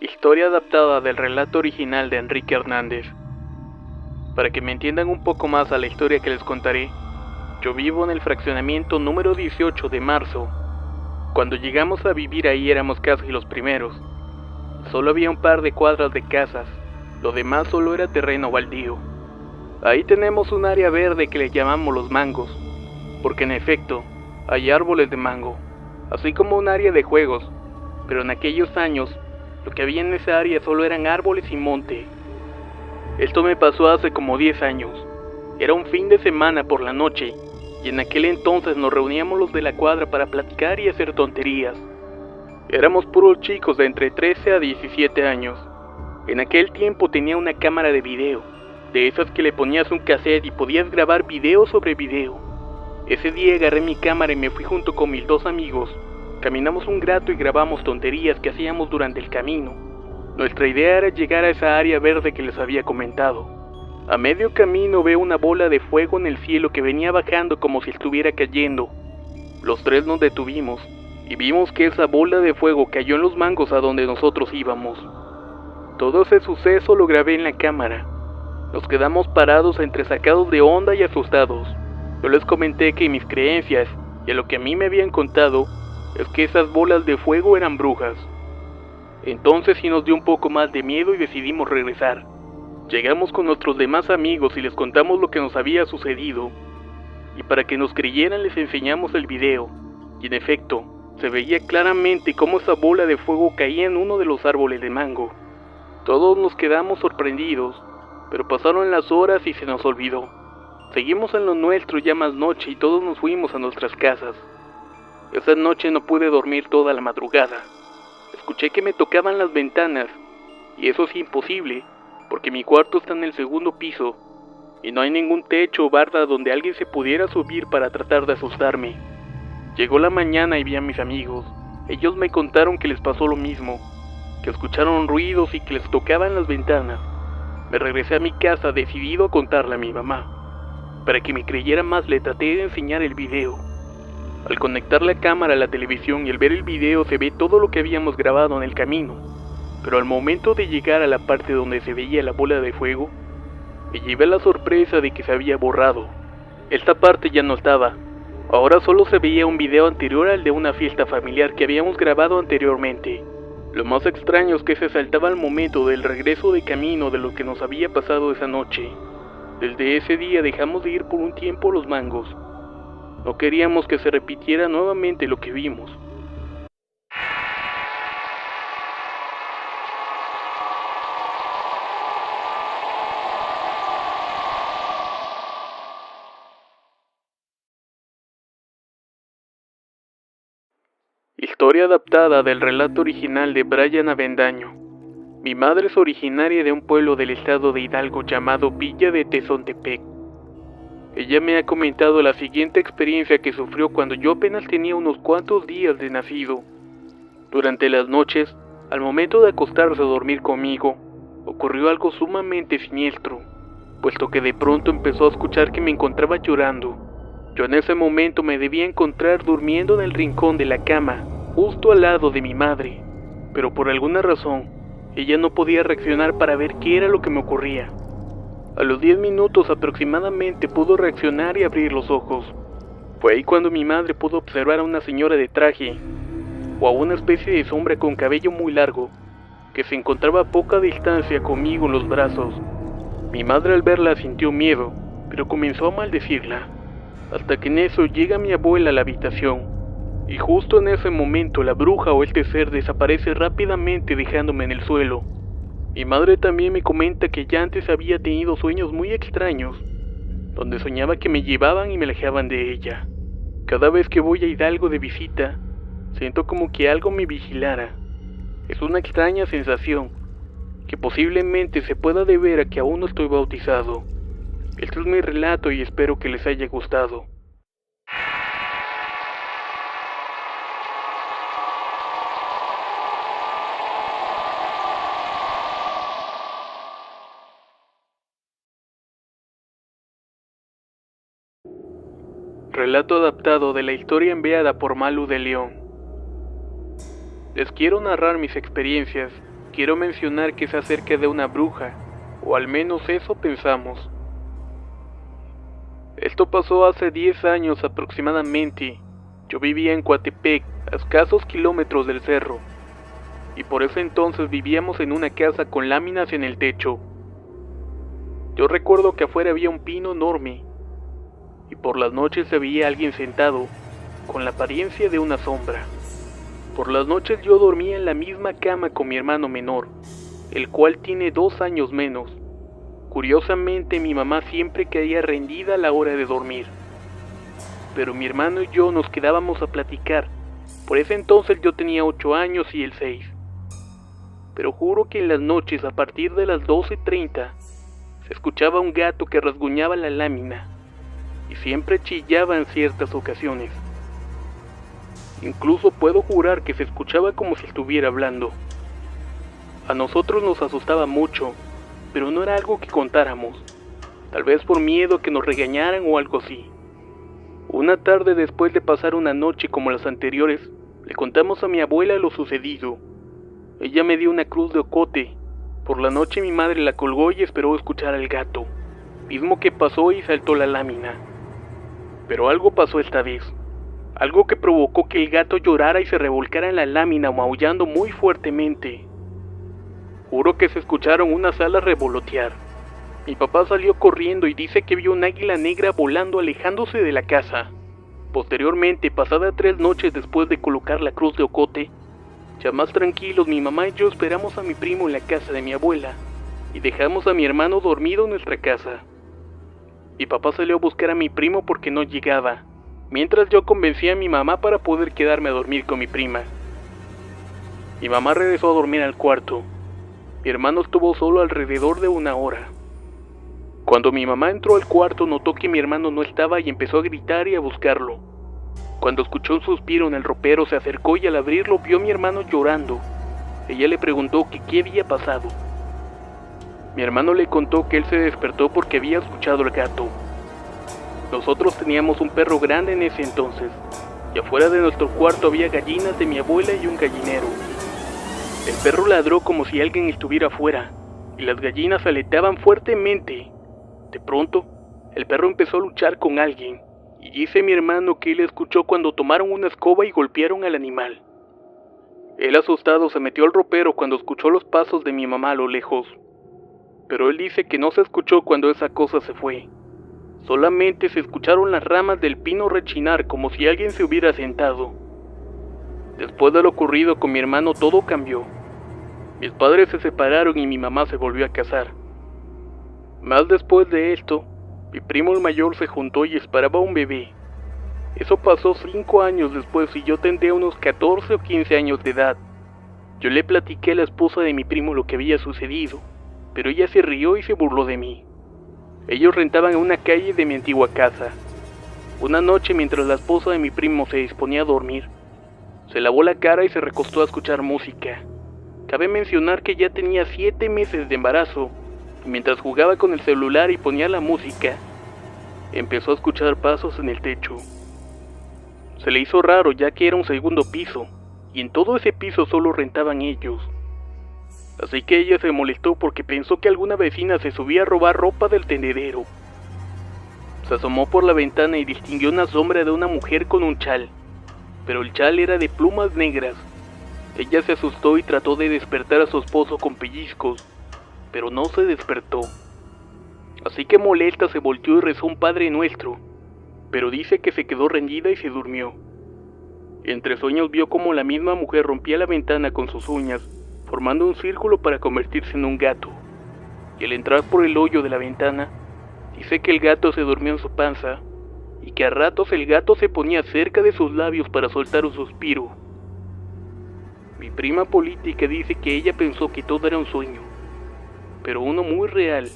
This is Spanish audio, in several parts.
Historia adaptada del relato original de Enrique Hernández. Para que me entiendan un poco más a la historia que les contaré, yo vivo en el fraccionamiento número 18 de Marzo. Cuando llegamos a vivir ahí éramos casi los primeros. Solo había un par de cuadras de casas, lo demás solo era terreno baldío. Ahí tenemos un área verde que le llamamos los mangos, porque en efecto, hay árboles de mango, así como un área de juegos, pero en aquellos años, lo que había en esa área solo eran árboles y monte. Esto me pasó hace como 10 años. Era un fin de semana por la noche, y en aquel entonces nos reuníamos los de la cuadra para platicar y hacer tonterías. Éramos puros chicos de entre 13 a 17 años. En aquel tiempo tenía una cámara de video, de esas que le ponías un cassette y podías grabar video sobre video. Ese día agarré mi cámara y me fui junto con mis 2 amigos. Caminamos un rato y grabamos tonterías que hacíamos durante el camino. Nuestra idea era llegar a esa área verde que les había comentado. A medio camino veo una bola de fuego en el cielo que venía bajando como si estuviera cayendo. Los 3 nos detuvimos y vimos que esa bola de fuego cayó en los mangos a donde nosotros íbamos. Todo ese suceso lo grabé en la cámara. Nos quedamos parados entre sacados de onda y asustados. Yo les comenté que mis creencias y a lo que a mí me habían contado es que esas bolas de fuego eran brujas. Entonces sí nos dio un poco más de miedo y decidimos regresar. Llegamos con nuestros demás amigos y les contamos lo que nos había sucedido. Y para que nos creyeran les enseñamos el video. Y en efecto, se veía claramente cómo esa bola de fuego caía en uno de los árboles de mango. Todos nos quedamos sorprendidos, pero pasaron las horas y se nos olvidó. Seguimos en lo nuestro ya más noche y todos nos fuimos a nuestras casas. Esa noche no pude dormir toda la madrugada. Escuché que me tocaban las ventanas, y eso es imposible, porque mi cuarto está en el 2.º piso, y no hay ningún techo o barda donde alguien se pudiera subir para tratar de asustarme. Llegó la mañana y vi a mis amigos. Ellos me contaron que les pasó lo mismo, que escucharon ruidos y que les tocaban las ventanas. Me regresé a mi casa decidido a contarle a mi mamá. Para que me creyera más le traté de enseñar el video. Al conectar la cámara a la televisión y al ver el video se ve todo lo que habíamos grabado en el camino, pero al momento de llegar a la parte donde se veía la bola de fuego, me llevé la sorpresa de que se había borrado. Esta parte ya no estaba, ahora solo se veía un video anterior al de una fiesta familiar que habíamos grabado anteriormente. Lo más extraño es que se saltaba al momento del regreso de camino de lo que nos había pasado esa noche. Desde ese día dejamos de ir por un tiempo a los mangos. No queríamos que se repitiera nuevamente lo que vimos. Historia adaptada del relato original de Brian Avendaño. Mi madre es originaria de un pueblo del estado de Hidalgo llamado Villa de Tezontepec. Ella me ha comentado la siguiente experiencia que sufrió cuando yo apenas tenía unos cuantos días de nacido. Durante las noches, al momento de acostarse a dormir conmigo, ocurrió algo sumamente siniestro, puesto que de pronto empezó a escuchar que me encontraba llorando. Yo en ese momento me debía encontrar durmiendo en el rincón de la cama, justo al lado de mi madre, pero por alguna razón, ella no podía reaccionar para ver qué era lo que me ocurría. A los 10 minutos aproximadamente pudo reaccionar y abrir los ojos. Fue ahí cuando mi madre pudo observar a una señora de traje, o a una especie de sombra con cabello muy largo, que se encontraba a poca distancia conmigo en los brazos. Mi madre al verla sintió miedo, pero comenzó a maldecirla, hasta que en eso llega mi abuela a la habitación, y justo en ese momento la bruja o este ser desaparece rápidamente dejándome en el suelo. Mi madre también me comenta que ya antes había tenido sueños muy extraños, donde soñaba que me llevaban y me alejaban de ella. Cada vez que voy a Hidalgo de visita, siento como que algo me vigilara. Es una extraña sensación, que posiblemente se pueda deber a que aún no estoy bautizado. Este es mi relato y espero que les haya gustado. Relato adaptado de la historia enviada por Malu de León. Les quiero narrar mis experiencias, quiero mencionar que es acerca de una bruja, o al menos eso pensamos. Esto pasó hace 10 años aproximadamente. Yo vivía en Coatepec, a escasos kilómetros del cerro, y por ese entonces vivíamos en una casa con láminas en el techo. Yo recuerdo que afuera había un pino enorme, y por las noches se veía alguien sentado, con la apariencia de una sombra. Por las noches yo dormía en la misma cama con mi hermano menor, el cual tiene 2 años menos. Curiosamente, mi mamá siempre caía rendida a la hora de dormir. Pero mi hermano y yo nos quedábamos a platicar. Por ese entonces yo tenía 8 años y él 6. Pero juro que en las noches, a partir de las 12:30, se escuchaba un gato que rasguñaba la lámina, y siempre chillaba en ciertas ocasiones. Incluso puedo jurar que se escuchaba como si estuviera hablando. A nosotros nos asustaba mucho, pero no era algo que contáramos, tal vez por miedo a que nos regañaran o algo así. Una tarde, después de pasar una noche como las anteriores, le contamos a mi abuela lo sucedido. Ella me dio una cruz de ocote. Por la noche mi madre la colgó y esperó escuchar al gato, mismo que pasó y saltó la lámina. Pero algo pasó esta vez, algo que provocó que el gato llorara y se revolcara en la lámina maullando muy fuertemente. Juro que se escucharon unas alas revolotear. Mi papá salió corriendo y dice que vio un águila negra volando alejándose de la casa. Posteriormente, pasada 3 noches después de colocar la cruz de ocote, ya más tranquilos, mi mamá y yo esperamos a mi primo en la casa de mi abuela y dejamos a mi hermano dormido en nuestra casa. Mi papá salió a buscar a mi primo porque no llegaba, mientras yo convencí a mi mamá para poder quedarme a dormir con mi prima. Mi mamá regresó a dormir al cuarto. Mi hermano estuvo solo alrededor de 1 hora. Cuando mi mamá entró al cuarto, notó que mi hermano no estaba y empezó a gritar y a buscarlo. Cuando escuchó un suspiro en el ropero, se acercó y al abrirlo vio a mi hermano llorando. Ella le preguntó que qué había pasado. Mi hermano le contó que él se despertó porque había escuchado al gato. Nosotros teníamos un perro grande en ese entonces, y afuera de nuestro cuarto había gallinas de mi abuela y un gallinero. El perro ladró como si alguien estuviera afuera, y las gallinas aleteaban fuertemente. De pronto, el perro empezó a luchar con alguien, y dice mi hermano que él escuchó cuando tomaron una escoba y golpearon al animal. Él asustado se metió al ropero cuando escuchó los pasos de mi mamá a lo lejos, pero él dice que no se escuchó cuando esa cosa se fue. Solamente se escucharon las ramas del pino rechinar como si alguien se hubiera sentado. Después de lo ocurrido con mi hermano todo cambió. Mis padres se separaron y mi mamá se volvió a casar. Más después de esto, mi primo el mayor se juntó y esperaba un bebé. Eso pasó 5 años después y yo tendría unos 14 o 15 años de edad. Yo le platiqué a la esposa de mi primo lo que había sucedido, pero ella se rió y se burló de mí. Ellos rentaban en una calle de mi antigua casa. Una noche, mientras la esposa de mi primo se disponía a dormir, se lavó la cara y se recostó a escuchar música. Cabe mencionar que ya tenía 7 meses de embarazo, y mientras jugaba con el celular y ponía la música, empezó a escuchar pasos en el techo. Se le hizo raro ya que era un segundo piso, y en todo ese piso solo rentaban ellos. Así que ella se molestó porque pensó que alguna vecina se subía a robar ropa del tendedero. Se asomó por la ventana y distinguió una sombra de una mujer con un chal, pero el chal era de plumas negras. Ella se asustó y trató de despertar a su esposo con pellizcos, pero no se despertó. Así que molesta se volteó y rezó un Padre Nuestro, pero dice que se quedó rendida y se durmió. Entre sueños vio como la misma mujer rompía la ventana con sus uñas, formando un círculo para convertirse en un gato. Y al entrar por el hoyo de la ventana, dice que el gato se durmió en su panza, y que a ratos el gato se ponía cerca de sus labios para soltar un suspiro. Mi prima política dice que ella pensó que todo era un sueño, pero uno muy real.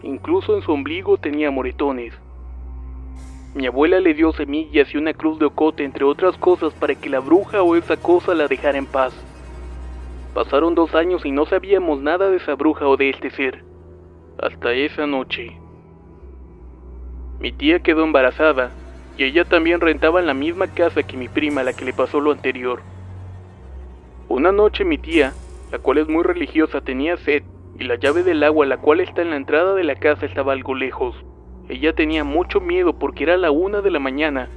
Incluso en su ombligo tenía moretones. Mi abuela le dio semillas y una cruz de ocote, entre otras cosas, para que la bruja o esa cosa la dejara en paz. Pasaron 2 años y no sabíamos nada de esa bruja o de este ser, hasta esa noche. Mi tía quedó embarazada, y ella también rentaba en la misma casa que mi prima, a la que le pasó lo anterior. Una noche mi tía, la cual es muy religiosa, tenía sed, y la llave del agua, la cual está en la entrada de la casa, estaba algo lejos. Ella tenía mucho miedo porque era la 1 de la mañana,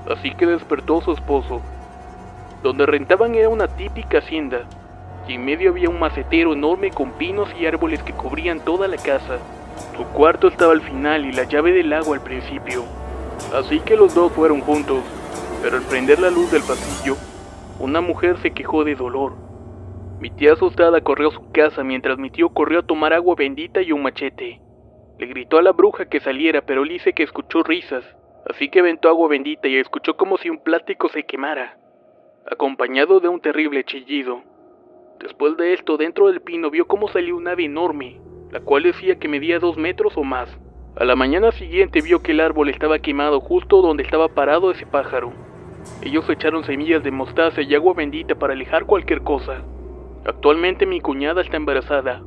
así que despertó a su esposo. Donde rentaban era una típica hacienda, y en medio había un macetero enorme con pinos y árboles que cubrían toda la casa. Su cuarto estaba al final y la llave del agua al principio, así que los dos fueron juntos, pero al prender la luz del pasillo, una mujer se quejó de dolor. Mi tía asustada corrió a su casa mientras mi tío corrió a tomar agua bendita y un machete. Le gritó a la bruja que saliera, pero él dice que escuchó risas, así que aventó agua bendita y escuchó como si un plástico se quemara, acompañado de un terrible chillido. Después de esto, dentro del pino vio cómo salió un ave enorme, la cual decía que medía 2 metros o más. A la mañana siguiente vio que el árbol estaba quemado justo donde estaba parado ese pájaro. Ellos echaron semillas de mostaza y agua bendita para alejar cualquier cosa. Actualmente mi cuñada está embarazada.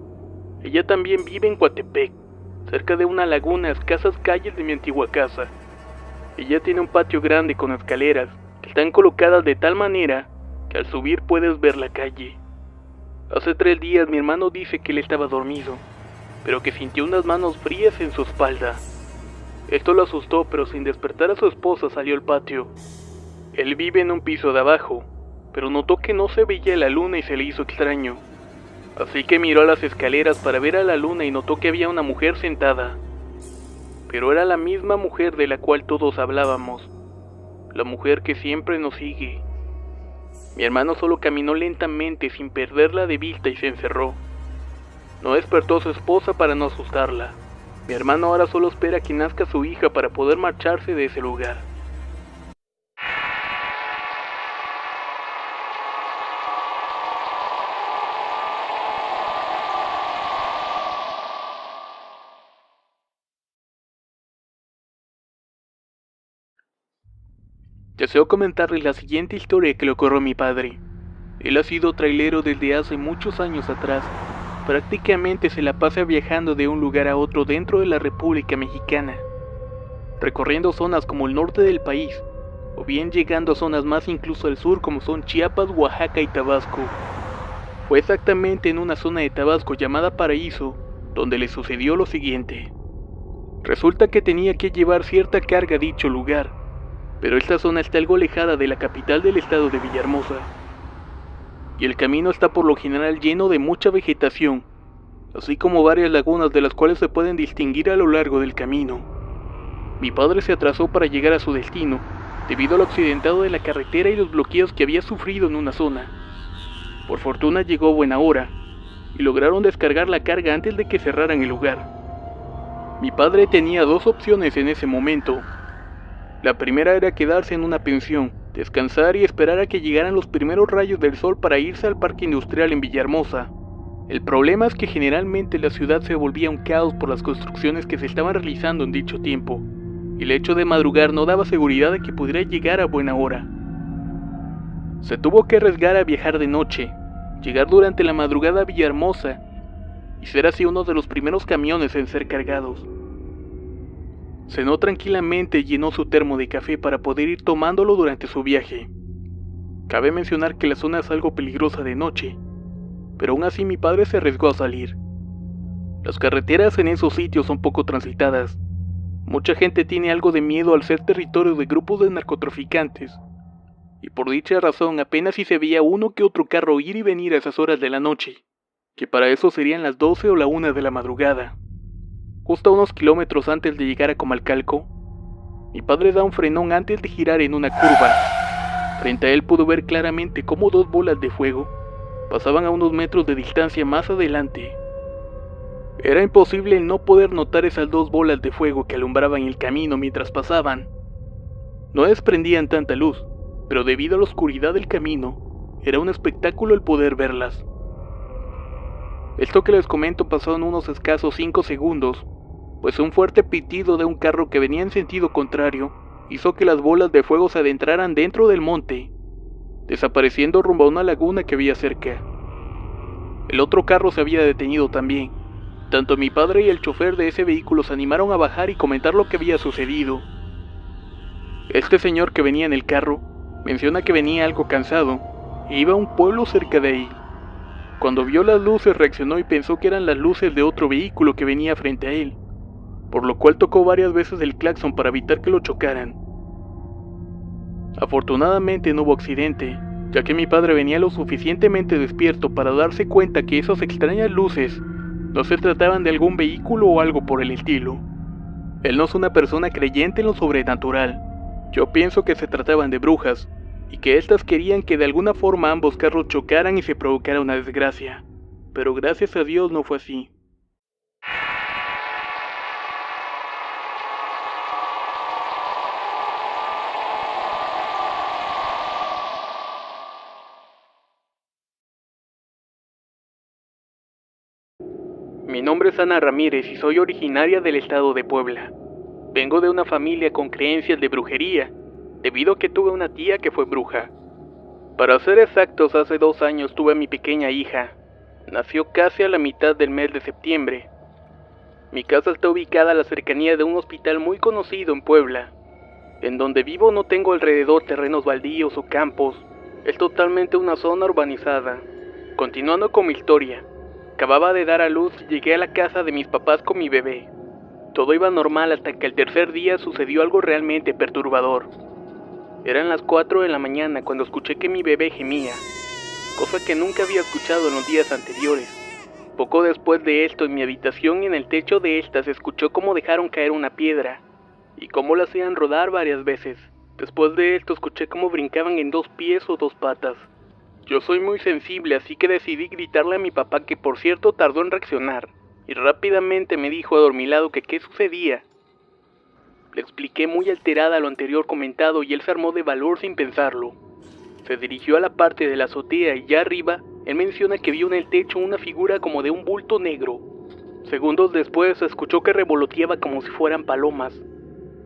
Ella también vive en Coatepec, cerca de una laguna a escasas calles de mi antigua casa. Ella tiene un patio grande con escaleras que están colocadas de tal manera que al subir puedes ver la calle. Hace 3 días mi hermano dice que él estaba dormido, pero que sintió unas manos frías en su espalda. Esto lo asustó, pero sin despertar a su esposa salió al patio. Él vive en un piso de abajo, pero notó que no se veía la luna y se le hizo extraño. Así que miró a las escaleras para ver a la luna y notó que había una mujer sentada. Pero era la misma mujer de la cual todos hablábamos, la mujer que siempre nos sigue. Mi hermano solo caminó lentamente sin perderla de vista y se encerró. No despertó a su esposa para no asustarla. Mi hermano ahora solo espera que nazca su hija para poder marcharse de ese lugar. Deseo comentarles la siguiente historia que le ocurrió a mi padre. Él ha sido trailero desde hace muchos años atrás. Prácticamente se la pasa viajando de un lugar a otro dentro de la República Mexicana, recorriendo zonas como el norte del país, o bien llegando a zonas más incluso al sur como son Chiapas, Oaxaca y Tabasco. Fue exactamente en una zona de Tabasco llamada Paraíso, donde le sucedió lo siguiente. Resulta que tenía que llevar cierta carga a dicho lugar, pero esta zona está algo alejada de la capital del estado de Villahermosa, y el camino está por lo general lleno de mucha vegetación, así como varias lagunas de las cuales se pueden distinguir a lo largo del camino. Mi padre se atrasó para llegar a su destino, debido al accidentado de la carretera y los bloqueos que había sufrido en una zona. Por fortuna llegó a buena hora, y lograron descargar la carga antes de que cerraran el lugar. Mi padre tenía 2 opciones en ese momento. La primera era quedarse en una pensión, descansar y esperar a que llegaran los primeros rayos del sol para irse al parque industrial en Villahermosa. El problema es que generalmente la ciudad se volvía un caos por las construcciones que se estaban realizando en dicho tiempo, y el hecho de madrugar no daba seguridad de que pudiera llegar a buena hora. Se tuvo que arriesgar a viajar de noche, llegar durante la madrugada a Villahermosa, y ser así uno de los primeros camiones en ser cargados. Cenó tranquilamente y llenó su termo de café para poder ir tomándolo durante su viaje. Cabe mencionar que la zona es algo peligrosa de noche, pero aún así mi padre se arriesgó a salir. Las carreteras en esos sitios son poco transitadas. Mucha gente tiene algo de miedo al ser territorio de grupos de narcotraficantes, y por dicha razón apenas si se veía uno que otro carro ir y venir a esas horas de la noche, que para eso serían las 12 o la 1 de la madrugada. Justo a unos kilómetros antes de llegar a Comalcalco, mi padre da un frenón antes de girar en una curva. Frente a él pudo ver claramente cómo 2 bolas de fuego pasaban a unos metros de distancia más adelante. Era imposible el no poder notar esas 2 bolas de fuego que alumbraban el camino mientras pasaban. No desprendían tanta luz, pero debido a la oscuridad del camino, era un espectáculo el poder verlas. Esto que les comento pasó en unos escasos 5 segundos, pues un fuerte pitido de un carro que venía en sentido contrario hizo que las bolas de fuego se adentraran dentro del monte, desapareciendo rumbo a una laguna que había cerca. El otro carro se había detenido también. Tanto mi padre y el chofer de ese vehículo se animaron a bajar y comentar lo que había sucedido. Este señor que venía en el carro menciona que venía algo cansado e iba a un pueblo cerca de ahí. Cuando vio las luces reaccionó y pensó que eran las luces de otro vehículo que venía frente a él, por lo cual tocó varias veces el claxon para evitar que lo chocaran. Afortunadamente no hubo accidente, ya que mi padre venía lo suficientemente despierto para darse cuenta que esas extrañas luces no se trataban de algún vehículo o algo por el estilo. Él no es una persona creyente en lo sobrenatural. Yo pienso que se trataban de brujas, y que éstas querían que de alguna forma ambos carros chocaran y se provocara una desgracia. Pero gracias a Dios no fue así. Mi nombre es Ana Ramírez y soy originaria del estado de Puebla. Vengo de una familia con creencias de brujería, debido a que tuve una tía que fue bruja. Para ser exactos, hace 2 años tuve a mi pequeña hija. Nació casi a la mitad del mes de septiembre. Mi casa está ubicada a la cercanía de un hospital muy conocido en Puebla. En donde vivo no tengo alrededor terrenos baldíos o campos, es totalmente una zona urbanizada. Continuando con mi historia, acababa de dar a luz y llegué a la casa de mis papás con mi bebé. Todo iba normal hasta que el tercer día sucedió algo realmente perturbador. Eran las 4 de la mañana cuando escuché que mi bebé gemía, cosa que nunca había escuchado en los días anteriores. Poco después de esto, en mi habitación y en el techo de esta se escuchó cómo dejaron caer una piedra, y cómo la hacían rodar varias veces. Después de esto escuché cómo brincaban en 2 pies o 2 patas. Yo soy muy sensible, así que decidí gritarle a mi papá, que por cierto tardó en reaccionar, y rápidamente me dijo adormilado que qué sucedía. Le expliqué muy alterada lo anterior comentado y él se armó de valor sin pensarlo. Se dirigió a la parte de la azotea y ya arriba, él menciona que vio en el techo una figura como de un bulto negro. Segundos después se escuchó que revoloteaba como si fueran palomas.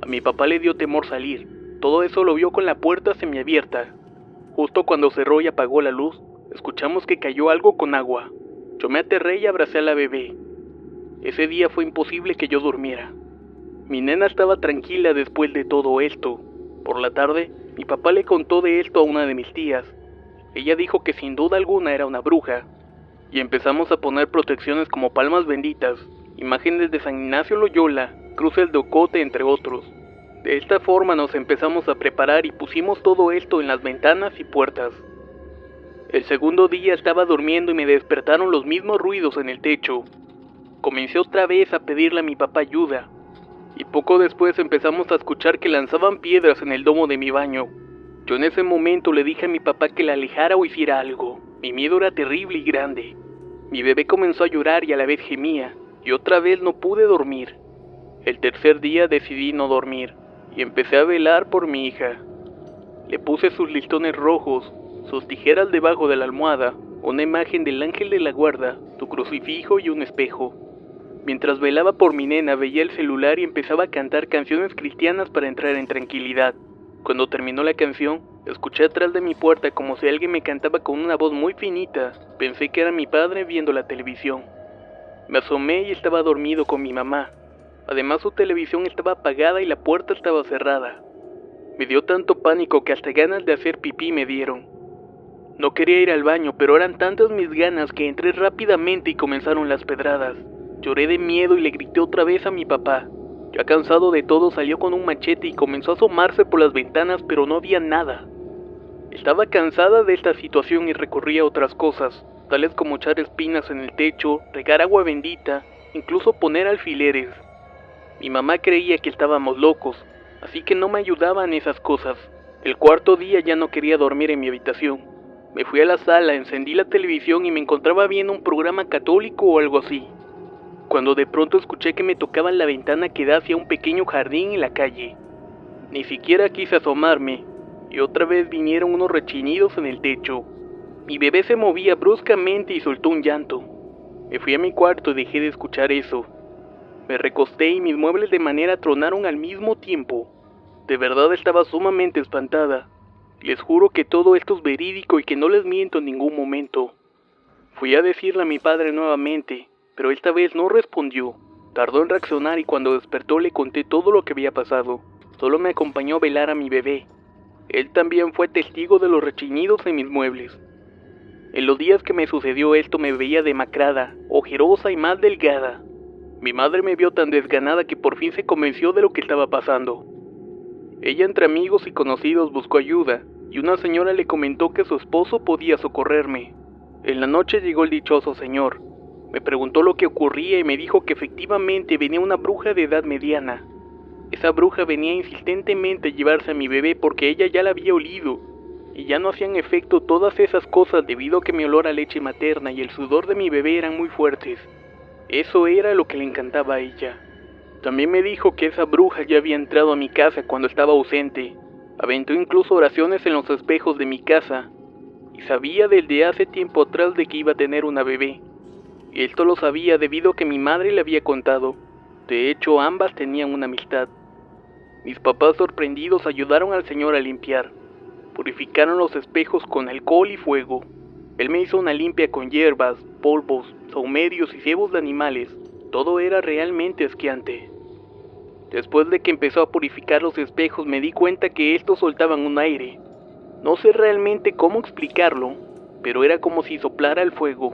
A mi papá le dio temor salir. Todo eso lo vio con la puerta semiabierta. Justo cuando cerró y apagó la luz, escuchamos que cayó algo con agua. Yo me aterré y abracé a la bebé. Ese día fue imposible que yo durmiera. Mi nena estaba tranquila después de todo esto. Por la tarde, mi papá le contó de esto a una de mis tías. Ella dijo que sin duda alguna era una bruja. Y empezamos a poner protecciones como palmas benditas, imágenes de San Ignacio Loyola, cruces de ocote, entre otros. De esta forma nos empezamos a preparar y pusimos todo esto en las ventanas y puertas. El segundo día estaba durmiendo y me despertaron los mismos ruidos en el techo. Comencé otra vez a pedirle a mi papá ayuda, y poco después empezamos a escuchar que lanzaban piedras en el domo de mi baño. Yo en ese momento le dije a mi papá que la alejara o hiciera algo. Mi miedo era terrible y grande. Mi bebé comenzó a llorar y a la vez gemía, y otra vez no pude dormir. El tercer día decidí no dormir, y empecé a velar por mi hija. Le puse sus listones rojos, sus tijeras debajo de la almohada, una imagen del ángel de la guarda, su crucifijo y un espejo. Mientras velaba por mi nena, veía el celular y empezaba a cantar canciones cristianas para entrar en tranquilidad. Cuando terminó la canción, escuché atrás de mi puerta como si alguien me cantaba con una voz muy finita. Pensé que era mi padre viendo la televisión. Me asomé y estaba dormido con mi mamá. Además, su televisión estaba apagada y la puerta estaba cerrada. Me dio tanto pánico que hasta ganas de hacer pipí me dieron. No quería ir al baño, pero eran tantas mis ganas que entré rápidamente y comenzaron las pedradas. Lloré de miedo y le grité otra vez a mi papá. Ya cansado de todo, salió con un machete y comenzó a asomarse por las ventanas, pero no había nada. Estaba cansada de esta situación y recurría a otras cosas, tales como echar espinas en el techo, regar agua bendita, incluso poner alfileres. Mi mamá creía que estábamos locos, así que no me ayudaba en esas cosas. El cuarto día ya no quería dormir en mi habitación. Me fui a la sala, encendí la televisión y me encontraba viendo un programa católico o algo así, cuando de pronto escuché que me tocaban la ventana que da hacia un pequeño jardín en la calle. Ni siquiera quise asomarme, y otra vez vinieron unos rechinidos en el techo. Mi bebé se movía bruscamente y soltó un llanto. Me fui a mi cuarto y dejé de escuchar eso. Me recosté y mis muebles de madera tronaron al mismo tiempo. De verdad estaba sumamente espantada. Les juro que todo esto es verídico y que no les miento en ningún momento. Fui a decirle a mi padre nuevamente, pero esta vez no respondió. Tardó en reaccionar y cuando despertó le conté todo lo que había pasado. Solo me acompañó a velar a mi bebé. Él también fue testigo de los rechinidos en mis muebles. En los días que me sucedió esto me veía demacrada, ojerosa y más delgada. Mi madre me vio tan desganada que por fin se convenció de lo que estaba pasando. Ella entre amigos y conocidos buscó ayuda, y una señora le comentó que su esposo podía socorrerme. En la noche llegó el dichoso señor. Me preguntó lo que ocurría y me dijo que efectivamente venía una bruja de edad mediana. Esa bruja venía insistentemente a llevarse a mi bebé porque ella ya la había olido, y ya no hacían efecto todas esas cosas debido a que mi olor a leche materna y el sudor de mi bebé eran muy fuertes. Eso era lo que le encantaba a ella. También me dijo que esa bruja ya había entrado a mi casa cuando estaba ausente. Aventó incluso oraciones en los espejos de mi casa, y sabía desde hace tiempo atrás de que iba a tener una bebé. Y esto lo sabía debido a que mi madre le había contado. De hecho, ambas tenían una amistad. Mis papás sorprendidos ayudaron al señor a limpiar. Purificaron los espejos con alcohol y fuego. Él me hizo una limpia con hierbas, polvos, saumerios y cebos de animales. Todo era realmente asqueante. Después de que empezó a purificar los espejos me di cuenta que estos soltaban un aire. No sé realmente cómo explicarlo, pero era como si soplara el fuego.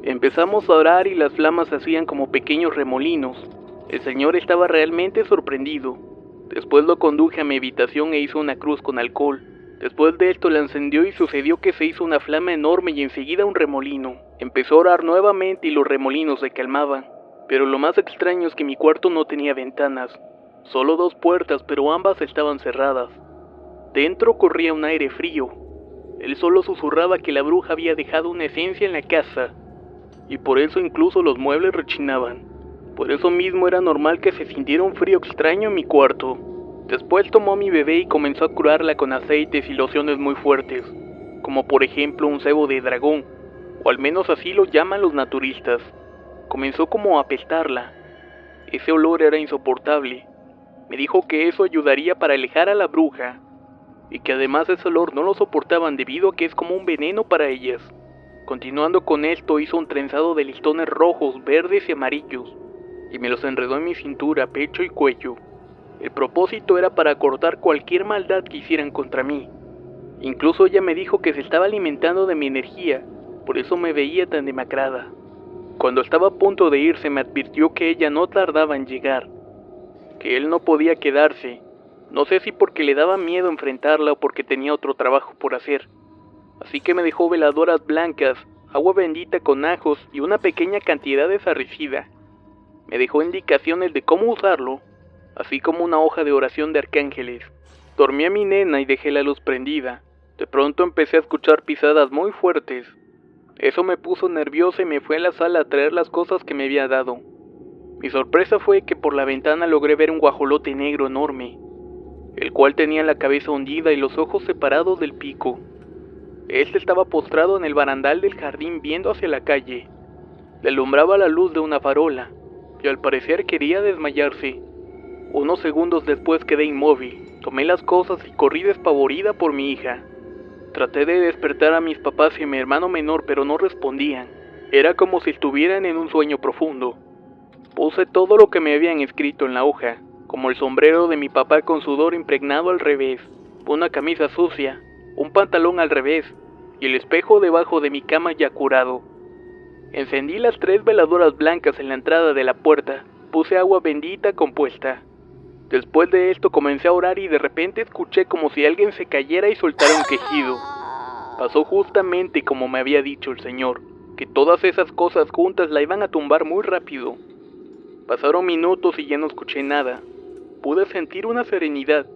Empezamos a orar y las flamas hacían como pequeños remolinos. El señor estaba realmente sorprendido. Después lo conduje a mi habitación e hizo una cruz con alcohol. Después de esto la encendió y sucedió que se hizo una flama enorme y enseguida un remolino. Empezó a orar nuevamente y los remolinos se calmaban. Pero lo más extraño es que mi cuarto no tenía ventanas. Solo 2 puertas, pero ambas estaban cerradas. Dentro corría un aire frío. Él solo susurraba que la bruja había dejado una esencia en la casa, y por eso incluso los muebles rechinaban. Por eso mismo era normal que se sintiera un frío extraño en mi cuarto. Después tomó a mi bebé y comenzó a curarla con aceites y lociones muy fuertes, como por ejemplo un cebo de dragón, o al menos así lo llaman los naturistas. Comenzó como a apestarla. Ese olor era insoportable. Me dijo que eso ayudaría para alejar a la bruja, y que además ese olor no lo soportaban debido a que es como un veneno para ellas. Continuando con esto, hizo un trenzado de listones rojos, verdes y amarillos, y me los enredó en mi cintura, pecho y cuello. El propósito era para cortar cualquier maldad que hicieran contra mí. Incluso ella me dijo que se estaba alimentando de mi energía, por eso me veía tan demacrada. Cuando estaba a punto de irse me advirtió que ella no tardaba en llegar, que él no podía quedarse. No sé si porque le daba miedo enfrentarla o porque tenía otro trabajo por hacer. Así que me dejó veladoras blancas, agua bendita con ajos y una pequeña cantidad de sarricida. Me dejó indicaciones de cómo usarlo, así como una hoja de oración de arcángeles. Dormí a mi nena y dejé la luz prendida. De pronto empecé a escuchar pisadas muy fuertes. Eso me puso nerviosa y me fui a la sala a traer las cosas que me había dado. Mi sorpresa fue que por la ventana logré ver un guajolote negro enorme, el cual tenía la cabeza hundida y los ojos separados del pico. Este estaba postrado en el barandal del jardín viendo hacia la calle. Le alumbraba la luz de una farola, y al parecer quería desmayarse. Unos segundos después quedé inmóvil, tomé las cosas y corrí despavorida por mi hija. Traté de despertar a mis papás y a mi hermano menor, pero no respondían. Era como si estuvieran en un sueño profundo. Puse todo lo que me habían escrito en la hoja, como el sombrero de mi papá con sudor impregnado al revés, una camisa sucia, un pantalón al revés, y el espejo debajo de mi cama ya curado. Encendí las 3 veladoras blancas en la entrada de la puerta, puse agua bendita compuesta. Después de esto comencé a orar y de repente escuché como si alguien se cayera y soltara un quejido. Pasó justamente como me había dicho el señor, que todas esas cosas juntas la iban a tumbar muy rápido. Pasaron minutos y ya no escuché nada. Pude sentir una serenidad,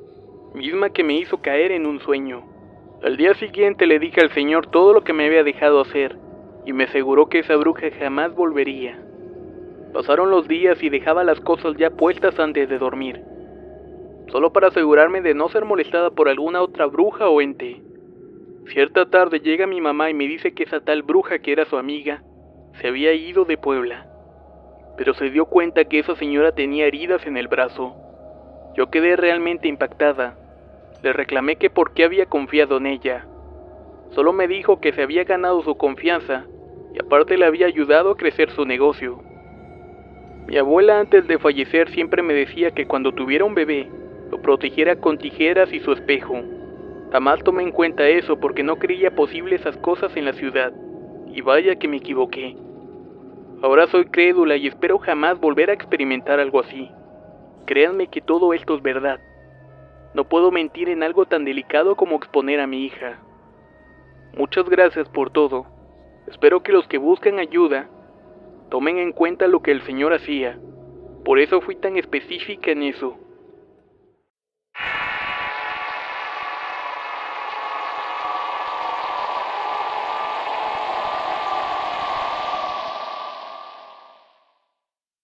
misma que me hizo caer en un sueño. Al día siguiente le dije al señor todo lo que me había dejado hacer, y me aseguró que esa bruja jamás volvería. Pasaron los días y dejaba las cosas ya puestas antes de dormir, solo para asegurarme de no ser molestada por alguna otra bruja o ente. Cierta tarde llega mi mamá y me dice que esa tal bruja que era su amiga se había ido de Puebla, pero se dio cuenta que esa señora tenía heridas en el brazo. Yo quedé realmente impactada. Le reclamé que por qué había confiado en ella. Solo me dijo que se había ganado su confianza y aparte le había ayudado a crecer su negocio. Mi abuela antes de fallecer siempre me decía que cuando tuviera un bebé, lo protegiera con tijeras y su espejo. Jamás tomé en cuenta eso porque no creía posible esas cosas en la ciudad. Y vaya que me equivoqué. Ahora soy crédula y espero jamás volver a experimentar algo así. Créanme que todo esto es verdad. No puedo mentir en algo tan delicado como exponer a mi hija. Muchas gracias por todo. Espero que los que buscan ayuda tomen en cuenta lo que el Señor hacía. Por eso fui tan específica en eso.